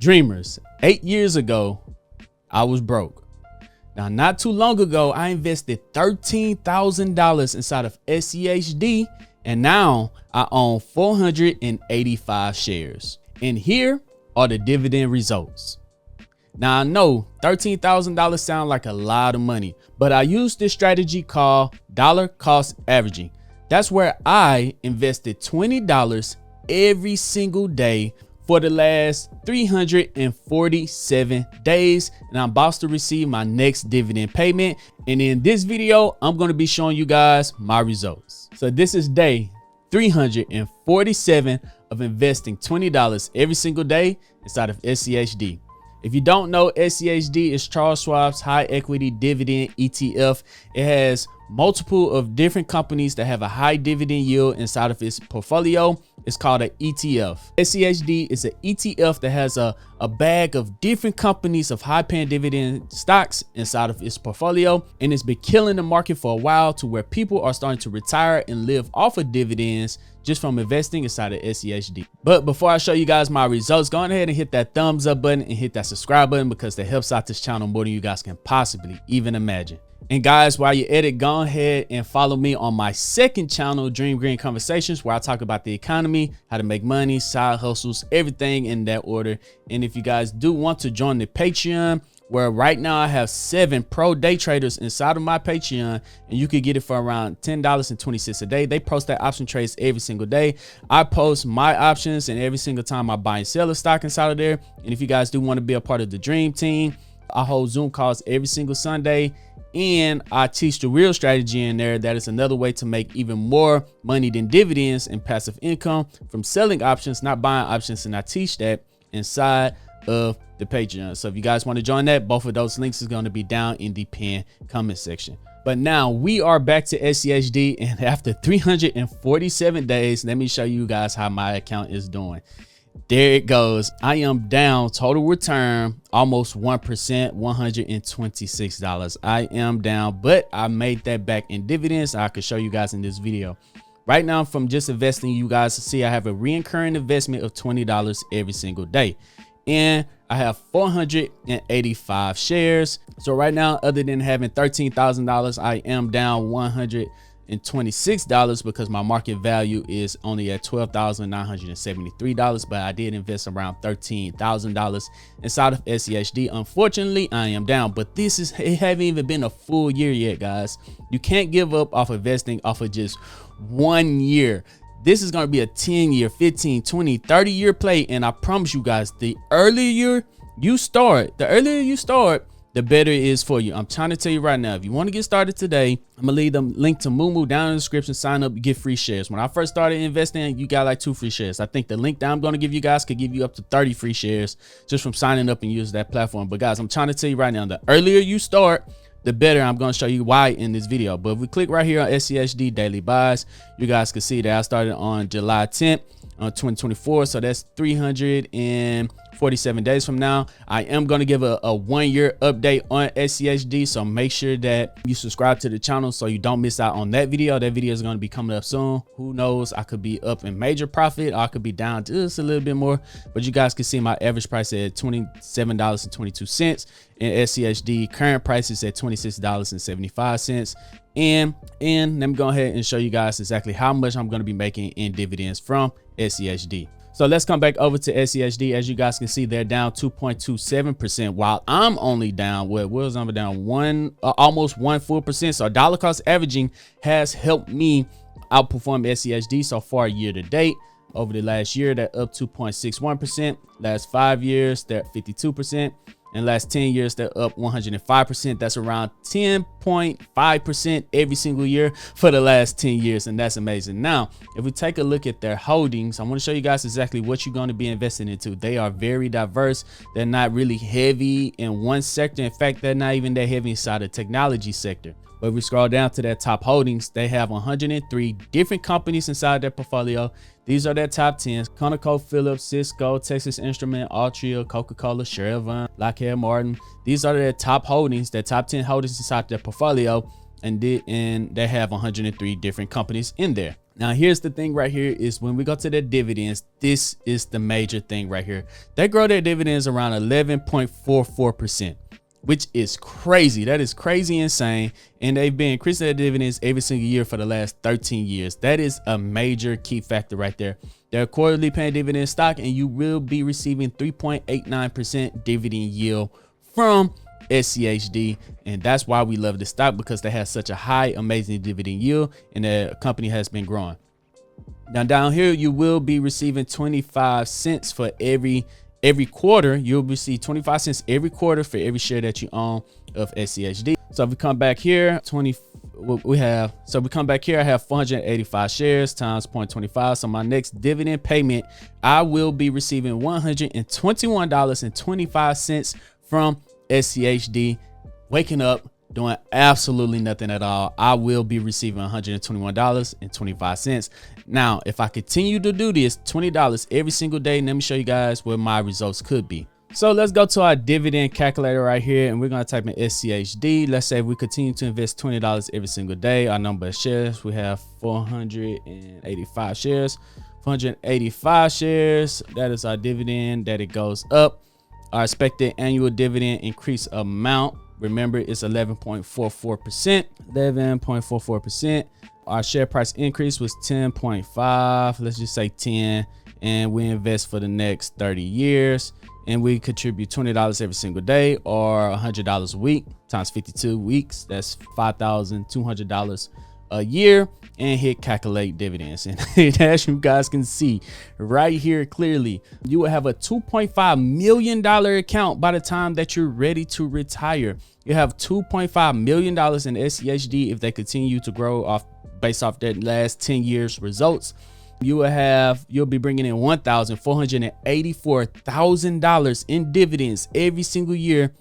Dreamers, 8 years ago, I was broke. Now, not too long ago, I invested $13,000 inside of SCHD, and now I own 485 shares. And here are the dividend results. Now, I know $13,000 sound like a lot of money, but I used this strategy called dollar cost averaging. That's where I invested $20 every single day for the last 347 days, and I'm about to receive my next dividend payment. And in this video, I'm going to be showing you guys my results. So this is day 347 of investing $20 every single day inside of SCHD. If you don't know, SCHD is Charles Schwab's high equity dividend ETF. It has multiple of different companies that have a high dividend yield inside of its portfolio. It's called an ETF. SCHD is an ETF that has a bag of different companies of high paying dividend stocks inside of its portfolio, and it's been killing the market for a while to where people are starting to retire and live off of dividends just from investing inside of SCHD. But before I show you guys my results, go ahead and hit that thumbs up button and hit that subscribe button, because that helps out this channel more than you guys can possibly even imagine. And guys, while you edit, go ahead and follow me on my second channel, Dream Green Conversations, where I talk about the economy, how to make money, side hustles, everything in that order. And if you guys do want to join the Patreon, where right now I have 7 pro day traders inside of my Patreon, and you could get it for around $10.20 a day. They post their option trades every single day. I post my options, and every single time I buy and sell a stock inside of there. And if you guys do want to be a part of the Dream Team, I hold Zoom calls every single Sunday, and I teach the real strategy in there. That is another way to make even more money than dividends and passive income from selling options, not buying options. And I teach that inside of the Patreon. So if you guys want to join that, both of those links is going to be down in the pinned comment section. But now we are back to SCHD, and after 347 days, let me show you guys how my account is doing. There it goes. I am down total return almost 1%, $126. I am down, but I made that back in dividends. I could show you guys in this video. Right now, from just investing, you guys see I have a recurring investment of $20 every single day, and I have 485 shares. So right now, other than having $13,000, I am down $126 because my market value is only at $12,973, but I did invest around $13,000 inside of SCHD. Unfortunately, I am down, but it haven't even been a full year yet, guys. You can't give up off investing off of just 1 year. This is going to be a 10-year, 15, 20, 30-year play. And I promise you guys, the earlier you start, the better it is for you. I'm trying to tell you right now, if you want to get started today, I'm gonna leave the link to Moo down in the description. Sign up, you get free shares. When I first started investing, you got like 2 free shares. I think the link that I'm going to give you guys could give you up to 30 free shares just from signing up and using that platform. But guys, I'm trying to tell you right now, the earlier you start, the better. I'm going to show you why in this video. But if we click right here on SCHD daily buys, you guys can see that I started on July 10th, 2024. So that's 347 days from now. I am going to give a 1-year update on SCHD. So make sure that you subscribe to the channel so you don't miss out on that video. That video is going to be coming up soon. Who knows? I could be up in major profit, or I could be down just a little bit more. But you guys can see my average price at $27.22. In SCHD, current price is at $26.75. And let me go ahead and show you guys exactly how much I'm going to be making in dividends from SCHD. So let's come back over to SCHD. As you guys can see, they're down 2.27%, while I'm only down, almost 1 full percent. So dollar cost averaging has helped me outperform SCHD so far year to date. Over the last year, they're up 2.61%. Last 5 years, they're at 52%. In the last 10 years, they're up 105%. That's around 10.5% every single year for the last 10 years. And that's amazing. Now, if we take a look at their holdings, I want to show you guys exactly what you're going to be investing into. They are very diverse. They're not really heavy in one sector. In fact, they're not even that heavy inside the technology sector. But if we scroll down to their top holdings, they have 103 different companies inside their portfolio. These are their top 10: ConocoPhillips, Cisco, Texas Instrument, Altria, Coca-Cola, Chevron, Lockheed Martin. These are their top holdings, their top 10 holdings inside their portfolio. And they have 103 different companies in there. Now, here's the thing right here is when we go to their dividends, this is the major thing right here. They grow their dividends around 11.44%, which is crazy. That is crazy insane. And they've been increasing their dividends every single year for the last 13 years. That is a major key factor right there. They're quarterly paying dividend stock, and you will be receiving 3.89% dividend yield from SCHD, and that's why we love this stock, because they have such a high, amazing dividend yield, and the company has been growing. Now down here, you will be receiving 25 cents for every quarter. You'll receive 25 cents every quarter for every share that you own of SCHD. So if we come back here, I have 485 shares times 0.25. So my next dividend payment, I will be receiving $121.25 from SCHD. Waking up, doing absolutely nothing at all, I will be receiving $121.25. Now, if I continue to do this $20 every single day, let me show you guys what my results could be. So let's go to our dividend calculator right here, and we're going to type in SCHD. Let's say we continue to invest $20 every single day. Our number of shares, we have 485 shares. 485 shares, that is our dividend that it goes up. Our expected annual dividend increase amount, remember, it's 11.44%. 11.44%. Our share price increase was 10.5. Let's just say 10. And we invest for the next 30 years. And we contribute $20 every single day, or $100 a week times 52 weeks. That's $5,200 a year, and hit calculate dividends. And as you guys can see right here clearly, you will have a $2.5 million account by the time that you're ready to retire. You have $2.5 million in SCHD if they continue to grow based off that last 10 years results. You'll be bringing in $1,484,000 in dividends every single year,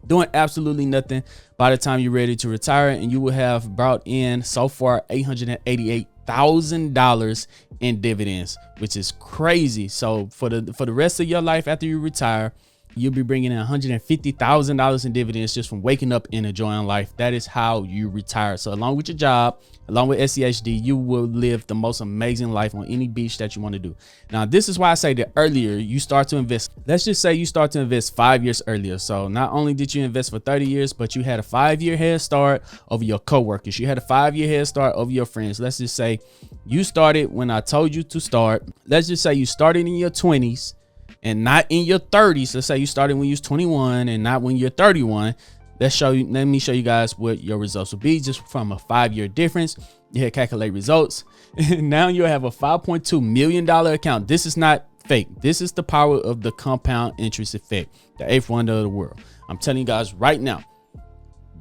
doing absolutely nothing by the time you're ready to retire. And you will have brought in so far $888,000 in dividends, which is crazy. So for the rest of your life after you retire, you'll be bringing in $150,000 in dividends just from waking up and enjoying life. That is how you retire. So along with your job, along with SCHD, you will live the most amazing life on any beach that you want to do. Now, this is why I say that earlier you start to invest. Let's just say you start to invest 5 years earlier. So not only did you invest for 30 years, but you had a 5-year head start over your coworkers. You had a 5-year head start over your friends. Let's just say you started when I told you to start. Let's just say you started in your 20s. And not in your 30s. Let's say you started when you was 21 and not when you're 31. Let me show you guys what your results will be just from a 5-year difference. You hit calculate results. Now you have a $5.2 million account. This is not fake. This is the power of the compound interest effect, the eighth wonder of the world. I'm telling you guys right now,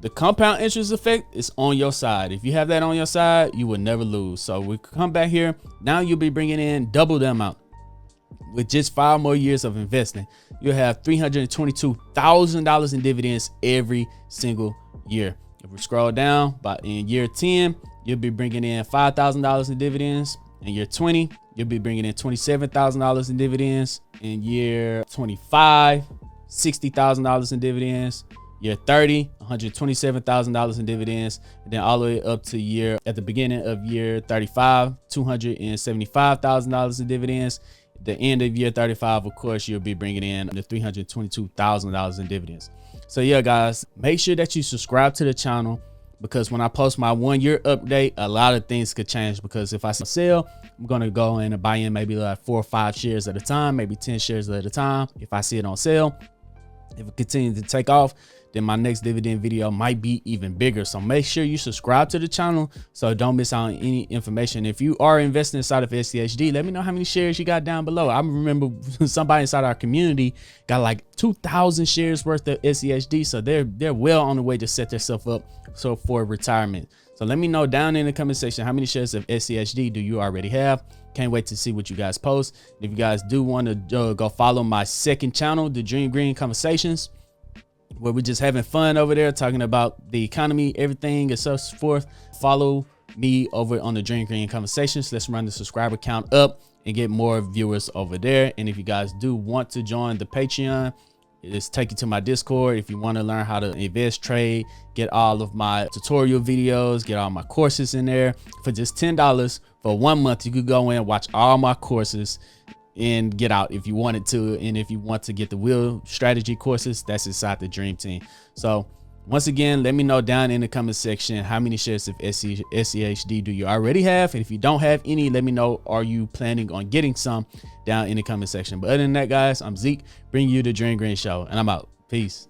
the compound interest effect is on your side. If you have that on your side, you will never lose. So we come back here. Now you'll be bringing in double the amount. With just 5 more years of investing, you'll have $322,000 in dividends every single year. If we scroll down, in year 10, you'll be bringing in $5,000 in dividends. In year 20, you'll be bringing in $27,000 in dividends. In year 25, $60,000 in dividends. Year 30, $127,000 in dividends. And then all the way up to at the beginning of year 35, $275,000 in dividends. The end of year 35, of course, you'll be bringing in the $322,000 in dividends. So yeah, guys, make sure that you subscribe to the channel, because when I post my 1-year update, a lot of things could change. Because if I sell, I'm going to go in and buy in maybe like 4 or 5 shares at a time, maybe 10 shares at a time. If I see it on sale, if it continues to take off, then my next dividend video might be even bigger. So make sure you subscribe to the channel so don't miss out on any information. If you are investing inside of SCHD, let me know how many shares you got down below. I remember somebody inside our community got like 2,000 shares worth of SCHD. So they're well on the way to set themselves up for retirement. So let me know down in the comment section how many shares of SCHD do you already have. Can't wait to see what you guys post. If you guys do want to go follow my second channel, the Dream Green Conversations, where we're just having fun over there, talking about the economy, everything, and so forth. Follow me over on the Dream Green Conversations. Let's run the subscriber count up and get more viewers over there. And if you guys do want to join the Patreon, Just take you to my Discord if you want to learn how to invest, trade, get all of my tutorial videos, get all my courses in there for just $10 for 1 month. You could go in, watch all my courses and get out if you wanted to. And if you want to get the wheel strategy courses, that's inside the Dream Team. So once again, let me know down in the comment section how many shares of SCHD do you already have, and if you don't have any, let me know, are you planning on getting some, down in the comment section. But other than that, guys, I'm Zeke, bringing you the Dream Green Show, and I'm out. Peace.